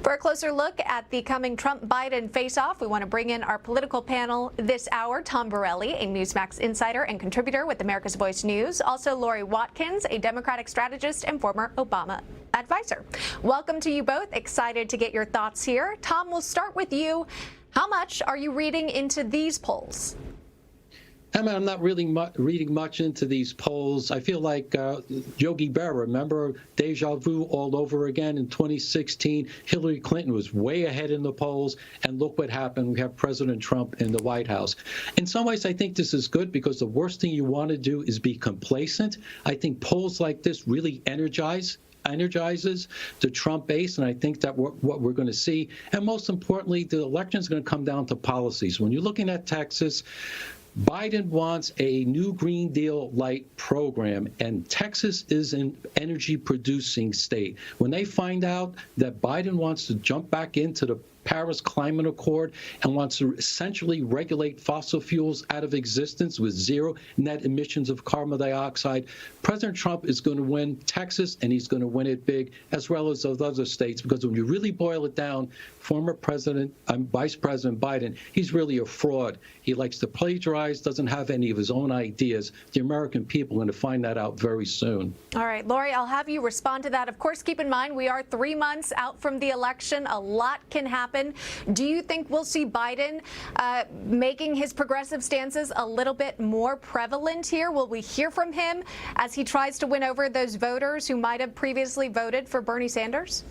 For a closer look at the coming Trump-Biden face-off, we want to bring in our political panel this hour. Tom Borelli, a Newsmax insider and contributor with America's Voice News. Also, Lori Watkins, a Democratic strategist and former Obama advisor. Welcome to you both. Excited to get your thoughts here. Tom, we'll start with you. How much are you reading into these polls? Emma, I'm not really reading much into these polls. I feel like Yogi Berra, remember deja vu all over again in 2016. Hillary Clinton was way ahead in the polls, and look what happened. We have President Trump in the White House. In some ways, I think this is good because the worst thing you want to do is be complacent. I think polls like this really energizes the Trump base, and I think that what we're going to see. And most importantly, the election is going to come down to policies. When you're looking at Texas, Biden wants a new Green Deal light program, and Texas is an energy-producing state. When they find out that Biden wants to jump back into the Paris Climate Accord and wants to essentially regulate fossil fuels out of existence with zero net emissions of carbon dioxide, President Trump is going to win Texas, and he's going to win it big, as well as those other states, because when you really boil it down, former Vice President Biden, he's really a fraud. He likes to plagiarize, doesn't have any of his own ideas. The American people are going to find that out very soon. All right, Lori, I'll have you respond to that. Of course, keep in mind, we are 3 months out from the election. A lot can happen. Do you think we'll see Biden making his progressive stances a little bit more prevalent here? Will we hear from him as he tries to win over those voters who might have previously voted for Bernie Sanders?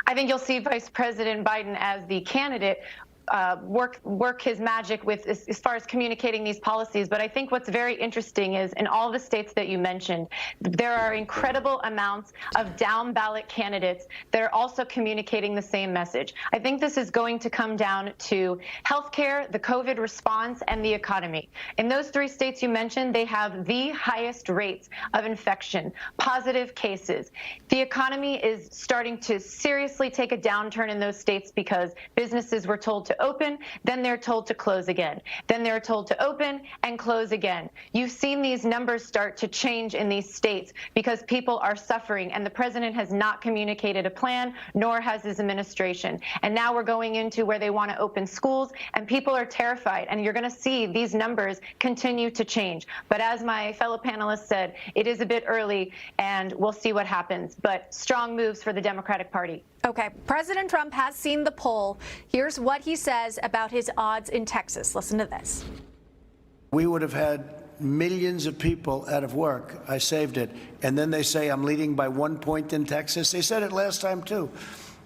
I think you'll see Vice President Biden as the candidate work his magic with as far as communicating these policies. But I think what's very interesting is in all the states that you mentioned, there are incredible amounts of down ballot candidates that are also communicating the same message. I think this is going to come down to healthcare, the COVID response, and the economy. In those 3 states you mentioned, they have the highest rates of infection, positive cases. The economy is starting to seriously take a downturn in those states because businesses were told to open, then they're told to close again. Then they're told to open and close again. You've seen these numbers start to change in these states because people are suffering, and the president has not communicated a plan, nor has his administration. And now we're going into where they want to open schools, and people are terrified, and you're going to see these numbers continue to change. But as my fellow panelists said, it is a bit early, and we'll see what happens. But strong moves for the Democratic Party. Okay, President Trump has seen the poll. Here's what he says about his odds in Texas. Listen to this. We would have had millions of people out of work. I saved it. And then they say I'm leading by 1 point in Texas. They said it last time, too.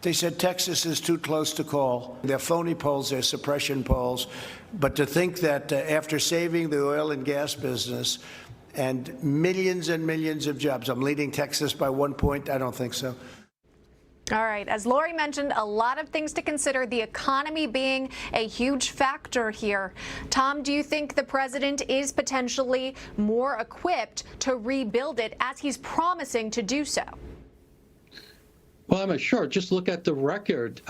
They said Texas is too close to call. They're phony polls, they're suppression polls. But to think that after saving the oil and gas business and millions of jobs, I'm leading Texas by 1 point, I don't think so. All right. As Lori mentioned, a lot of things to consider, the economy being a huge factor here. Tom, do you think the president is potentially more equipped to rebuild it as he's promising to do so? Well, I'm sure. Just look at the record.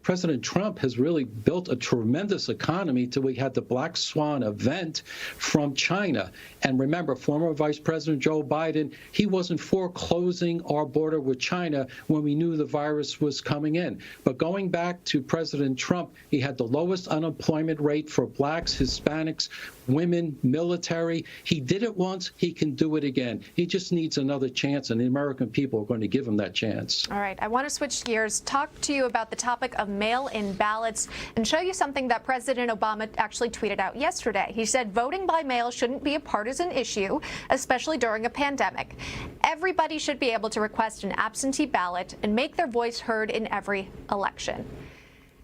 President Trump has really built a tremendous economy till we had the Black Swan event from China. And remember, former Vice President Joe Biden, he wasn't for closing our border with China when we knew the virus was coming in. But going back to President Trump, he had the lowest unemployment rate for blacks, Hispanics, women, military. He did it once, he can do it again. He just needs another chance, and the American people are going to give him that chance. All right, I want to switch gears, talk to you about the topic of mail-in ballots, and show you something that President Obama actually tweeted out yesterday. He said voting by mail shouldn't be a partisan issue, especially during a pandemic. Everybody should be able to request an absentee ballot and make their voice heard in every election.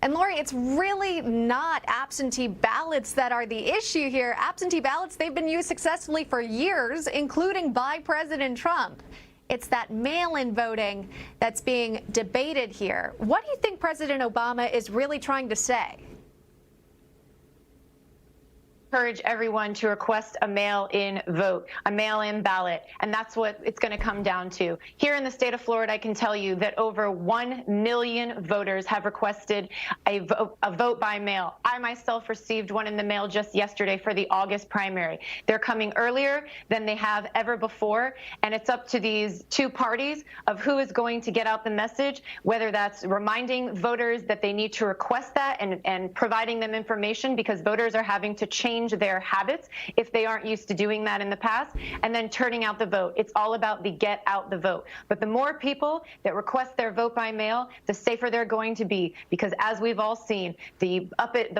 And Lori, it's really not absentee ballots that are the issue here. Absentee ballots, they've been used successfully for years, including by President Trump. It's that mail-in voting that's being debated here. What do you think President Obama is really trying to say? encourage everyone to request a mail-in vote, a mail-in ballot, and that's what it's going to come down to. Here in the state of Florida, I can tell you that over 1 million voters have requested a vote by mail. I myself received one in the mail just yesterday for the August primary. They're coming earlier than they have ever before, and it's up to these two parties of who is going to get out the message, whether that's reminding voters that they need to request that and providing them information, because voters are having to change their habits if they aren't used to doing that in the past, and then turning out the vote. It's all about the get out the vote. But the more people that request their vote by mail, the safer they're going to be, because as we've all seen, the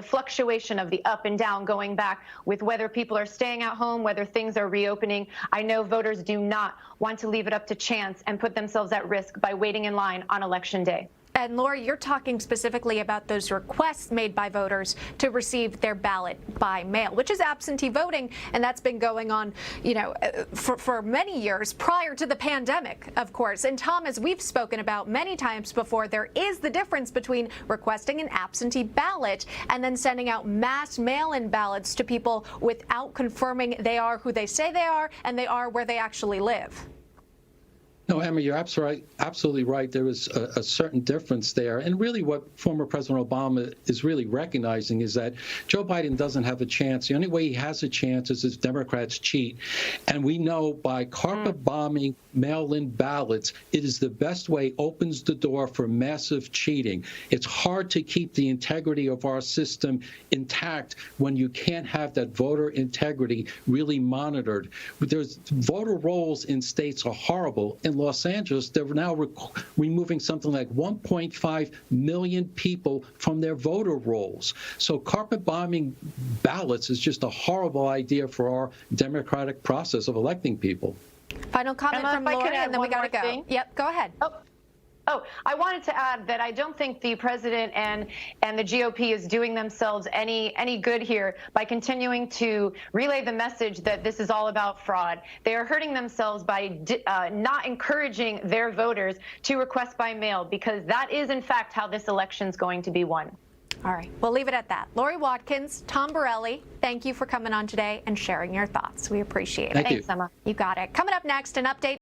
fluctuation of the up and down going back with whether people are staying at home, whether things are reopening. I know voters do not want to leave it up to chance and put themselves at risk by waiting in line on Election Day. And Lori, you're talking specifically about those requests made by voters to receive their ballot by mail, which is absentee voting, and that's been going on, for many years prior to the pandemic, of course. And Tom, as we've spoken about many times before, there is the difference between requesting an absentee ballot and then sending out mass mail-in ballots to people without confirming they are who they say they are and they are where they actually live. No, Emma, you're absolutely right. There is a certain difference there. And really what former President Obama is really recognizing is that Joe Biden doesn't have a chance. The only way he has a chance is if Democrats cheat. And we know by carpet bombing mail-in ballots, it is the best way, opens the door for massive cheating. It's hard to keep the integrity of our system intact when you can't have that voter integrity really monitored. There's voter rolls in states are horrible. In Los Angeles, they're now removing something like 1.5 million people from their voter rolls. So carpet bombing ballots is just a horrible idea for our democratic process of electing people. Final comment Emma, from Lori, and then we got to go. thing. Yep, go ahead. Oh, I wanted to add that I don't think the president and the GOP is doing themselves any good here by continuing to relay the message that this is all about fraud. They are hurting themselves by not encouraging their voters to request by mail, because that is, in fact, how this election is going to be won. All right, we'll leave it at that. Lori Watkins, Tom Borelli, thank you for coming on today and sharing your thoughts. We appreciate it. Thank you. Thanks, Emma. You got it. Coming up next, an update